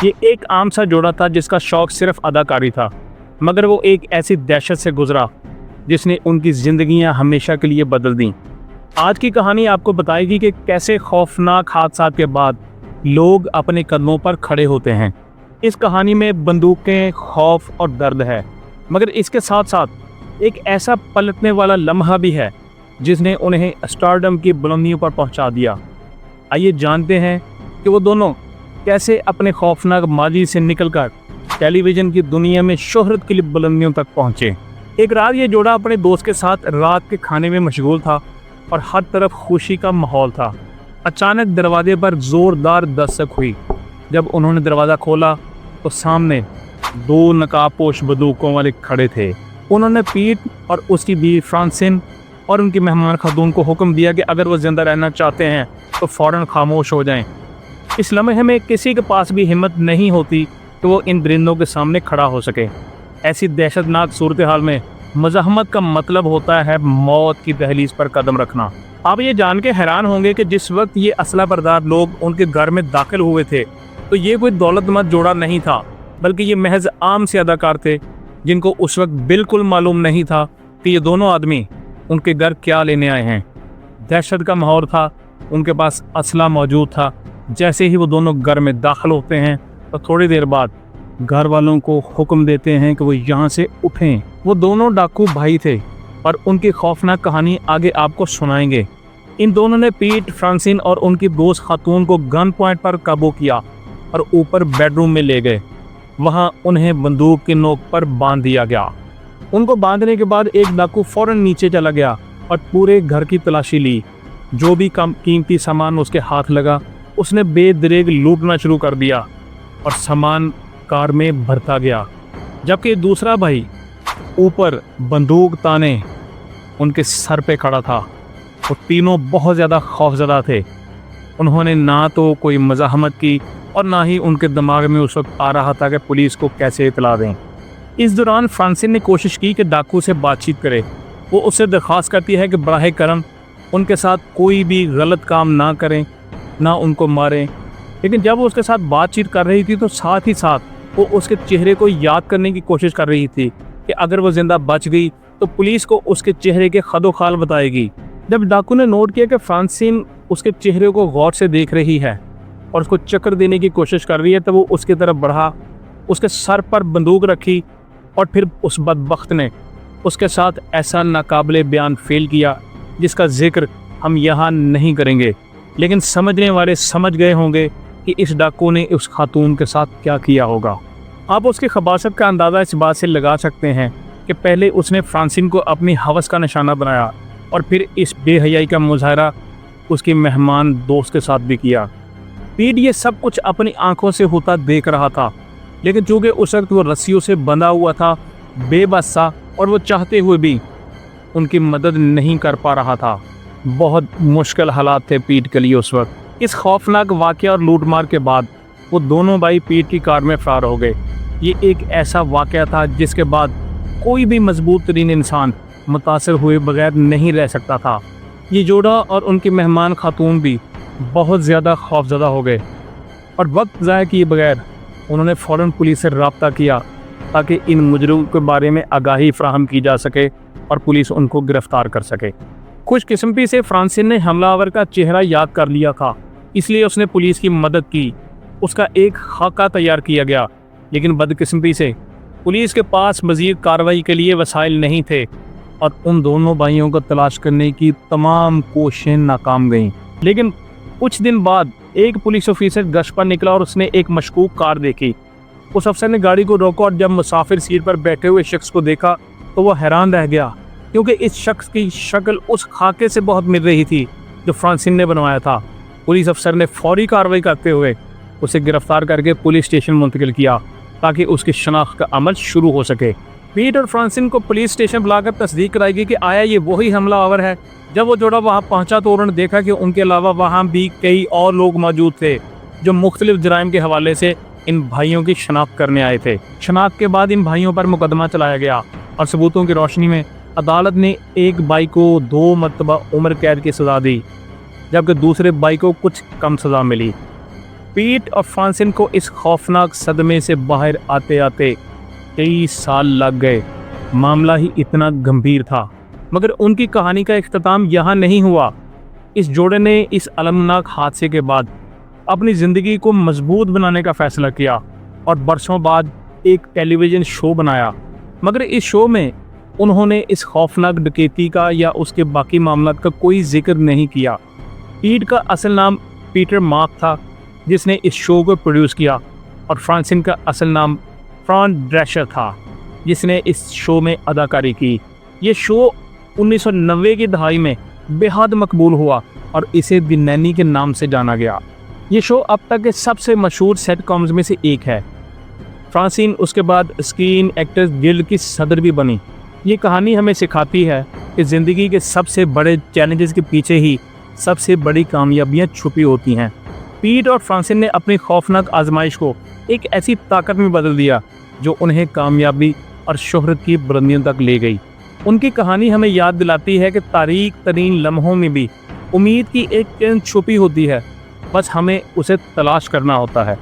یہ ایک عام سا جوڑا تھا جس کا شوق صرف اداکاری تھا، مگر وہ ایک ایسی دہشت سے گزرا جس نے ان کی زندگیاں ہمیشہ کے لیے بدل دیں۔ آج کی کہانی آپ کو بتائے گی کہ کیسے خوفناک حادثات کے بعد لوگ اپنے قدموں پر کھڑے ہوتے ہیں۔ اس کہانی میں بندوقیں، خوف اور درد ہے، مگر اس کے ساتھ ساتھ ایک ایسا پلٹنے والا لمحہ بھی ہے جس نے انہیں اسٹارڈم کی بلندیوں پر پہنچا دیا۔ آئیے جانتے ہیں کہ وہ دونوں کیسے اپنے خوفناک ماضی سے نکل کر ٹیلی ویژن کی دنیا میں شہرت کی بلندیوں تک پہنچے۔ ایک رات یہ جوڑا اپنے دوست کے ساتھ رات کے کھانے میں مشغول تھا اور ہر طرف خوشی کا ماحول تھا۔ اچانک دروازے پر زوردار دستک ہوئی۔ جب انہوں نے دروازہ کھولا تو سامنے دو نقاب پوش بندوقوں والے کھڑے تھے۔ انہوں نے پیٹ اور اس کی بیوی فرانسن اور ان کی مہمان خاتون کو حکم دیا کہ اگر وہ زندہ رہنا چاہتے ہیں تو فوراً خاموش ہو جائیں۔ اس لمحے میں کسی کے پاس بھی ہمت نہیں ہوتی کہ وہ ان درندوں کے سامنے کھڑا ہو سکے۔ ایسی دہشت ناک صورتحال میں مزاحمت کا مطلب ہوتا ہے موت کی دہلیز پر قدم رکھنا۔ آپ یہ جان کے حیران ہوں گے کہ جس وقت یہ اسلحہ بردار لوگ ان کے گھر میں داخل ہوئے تھے تو یہ کوئی دولت مند جوڑا نہیں تھا، بلکہ یہ محض عام سے اداکار تھے جن کو اس وقت بالکل معلوم نہیں تھا کہ یہ دونوں آدمی ان کے گھر کیا لینے آئے ہیں۔ دہشت کا ماحول تھا، ان کے پاس اسلحہ موجود تھا۔ جیسے ہی وہ دونوں گھر میں داخل ہوتے ہیں تو تھوڑی دیر بعد گھر والوں کو حکم دیتے ہیں کہ وہ یہاں سے اٹھیں۔ وہ دونوں ڈاکو بھائی تھے اور ان کی خوفناک کہانی آگے آپ کو سنائیں گے۔ ان دونوں نے پیٹ، فرانسن اور ان کی دوست خاتون کو گن پوائنٹ پر قابو کیا اور اوپر بیڈ روم میں لے گئے۔ وہاں انہیں بندوق کی نوک پر باندھ دیا گیا۔ ان کو باندھنے کے بعد ایک ڈاکو فوراً نیچے چلا گیا اور پورے گھر کی تلاشی لی۔ جو بھی قیمتی سامان اس کے ہاتھ لگا اس نے بے دریغ لوٹنا شروع کر دیا اور سامان کار میں بھرتا گیا، جبکہ دوسرا بھائی اوپر بندوق تانے ان کے سر پہ کھڑا تھا۔ وہ تینوں بہت زیادہ خوفزدہ تھے۔ انہوں نے نہ تو کوئی مزاحمت کی اور نہ ہی ان کے دماغ میں اس وقت آ رہا تھا کہ پولیس کو کیسے اطلاع دیں۔ اس دوران فرانسن نے کوشش کی کہ ڈاکو سے بات چیت کرے۔ وہ اس سے درخواست کرتی ہے کہ براہ کرم ان کے ساتھ کوئی بھی غلط کام نہ کریں، نہ ان کو ماریں، لیکن جب وہ اس کے ساتھ بات چیت کر رہی تھی تو ساتھ ہی ساتھ وہ اس کے چہرے کو یاد کرنے کی کوشش کر رہی تھی کہ اگر وہ زندہ بچ گئی تو پولیس کو اس کے چہرے کے خد و خال بتائے گی۔ جب ڈاکو نے نوٹ کیا کہ فرانسن اس کے چہرے کو غور سے دیکھ رہی ہے اور اس کو چکر دینے کی کوشش کر رہی ہے تو وہ اس کی طرف بڑھا، اس کے سر پر بندوق رکھی اور پھر اس بدبخت نے اس کے ساتھ ایسا ناقابل بیان فعل کیا جس کا ذکر ہم یہاں نہیں کریں گے، لیکن سمجھنے والے سمجھ گئے ہوں گے کہ اس ڈاکو نے اس خاتون کے ساتھ کیا کیا ہوگا۔ آپ اس کی خباثت کا اندازہ اس بات سے لگا سکتے ہیں کہ پہلے اس نے فرانسن کو اپنی ہوس کا نشانہ بنایا اور پھر اس بے حیائی کا مظاہرہ اس کی مہمان دوست کے ساتھ بھی کیا۔ پیٹ یہ سب کچھ اپنی آنکھوں سے ہوتا دیکھ رہا تھا، لیکن چونکہ اس وقت وہ رسیوں سے بندھا ہوا تھا، بے بس تھا اور وہ چاہتے ہوئے بھی ان کی مدد نہیں کر پا رہا تھا۔ بہت مشکل حالات تھے پیٹ کے لیے اس وقت۔ اس خوفناک واقعہ اور لوٹ مار کے بعد وہ دونوں بھائی پیٹ کی کار میں فرار ہو گئے۔ یہ ایک ایسا واقعہ تھا جس کے بعد کوئی بھی مضبوط ترین انسان متاثر ہوئے بغیر نہیں رہ سکتا تھا۔ یہ جوڑا اور ان کی مہمان خاتون بھی بہت زیادہ خوفزدہ ہو گئے اور وقت ضائع کیے بغیر انہوں نے فوراً پولیس سے رابطہ کیا تاکہ ان مجرموں کے بارے میں آگاہی فراہم کی جا سکے اور پولیس ان کو گرفتار کر سکے۔ خوش قسمتی سے فرانسن نے حملہ آور کا چہرہ یاد کر لیا تھا، اس لیے اس نے پولیس کی مدد کی۔ اس کا ایک خاکہ تیار کیا گیا، لیکن بدقسمتی سے پولیس کے پاس مزید کارروائی کے لیے وسائل نہیں تھے اور ان دونوں بھائیوں کو تلاش کرنے کی تمام کوششیں ناکام گئیں۔ لیکن کچھ دن بعد ایک پولیس آفیسر گشت پر نکلا اور اس نے ایک مشکوک کار دیکھی۔ اس افسر نے گاڑی کو روکا اور جب مسافر سیٹ پر بیٹھے ہوئے شخص کو دیکھا تو وہ حیران رہ گیا، کیونکہ اس شخص کی شکل اس خاکے سے بہت مل رہی تھی جو فرانسن نے بنوایا تھا۔ پولیس افسر نے فوری کارروائی کرتے ہوئے اسے گرفتار کر کے پولیس اسٹیشن منتقل کیا تاکہ اس کی شناخت کا عمل شروع ہو سکے۔ پیٹ اور فرانسن کو پولیس اسٹیشن بلا کر تصدیق کرائی گئی کہ آیا یہ وہی حملہ آور ہے۔ جب وہ جوڑا وہاں پہنچا تو انہوں نے دیکھا کہ ان کے علاوہ وہاں بھی کئی اور لوگ موجود تھے جو مختلف جرائم کے حوالے سے ان بھائیوں کی شناخت کرنے آئے تھے۔ شناخت کے بعد ان بھائیوں پر مقدمہ چلایا گیا اور ثبوتوں کی روشنی میں عدالت نے ایک بھائی کو 2 مرتبہ عمر قید کی سزا دی، جبکہ دوسرے بھائی کو کچھ کم سزا ملی۔ پیٹ اور فرانسن کو اس خوفناک صدمے سے باہر آتے آتے 23 سال لگ گئے۔ معاملہ ہی اتنا گمبھیر تھا، مگر ان کی کہانی کا اختتام یہاں نہیں ہوا۔ اس جوڑے نے اس المناک حادثے کے بعد اپنی زندگی کو مضبوط بنانے کا فیصلہ کیا اور برسوں بعد ایک ٹیلی ویژن شو بنایا، مگر اس شو میں انہوں نے اس خوفناک ڈکیتی کا یا اس کے باقی معاملات کا کوئی ذکر نہیں کیا۔ پیٹ کا اصل نام پیٹر مارک تھا، جس نے اس شو کو پروڈیوس کیا، اور فرانسن کا اصل نام فران ڈریشر تھا، جس نے اس شو میں اداکاری کی۔ یہ شو 1990 کی دہائی میں بے حد مقبول ہوا اور اسے دی نینی کے نام سے جانا گیا۔ یہ شو اب تک کے سب سے مشہور سیٹ کامز میں سے ایک ہے۔ فرانسین اس کے بعد اسکرین ایکٹرز گلڈ کی صدر بھی بنی۔ یہ کہانی ہمیں سکھاتی ہے کہ زندگی کے سب سے بڑے چیلنجز کے پیچھے ہی سب سے بڑی کامیابیاں چھپی ہوتی ہیں۔ پیٹ اور فرانسن نے اپنی خوفناک آزمائش کو ایک ایسی طاقت میں بدل دیا جو انہیں کامیابی اور شہرت کی بلندیوں تک لے گئی۔ ان کی کہانی ہمیں یاد دلاتی ہے کہ تاریک ترین لمحوں میں بھی امید کی ایک کرن چھپی ہوتی ہے، بس ہمیں اسے تلاش کرنا ہوتا ہے۔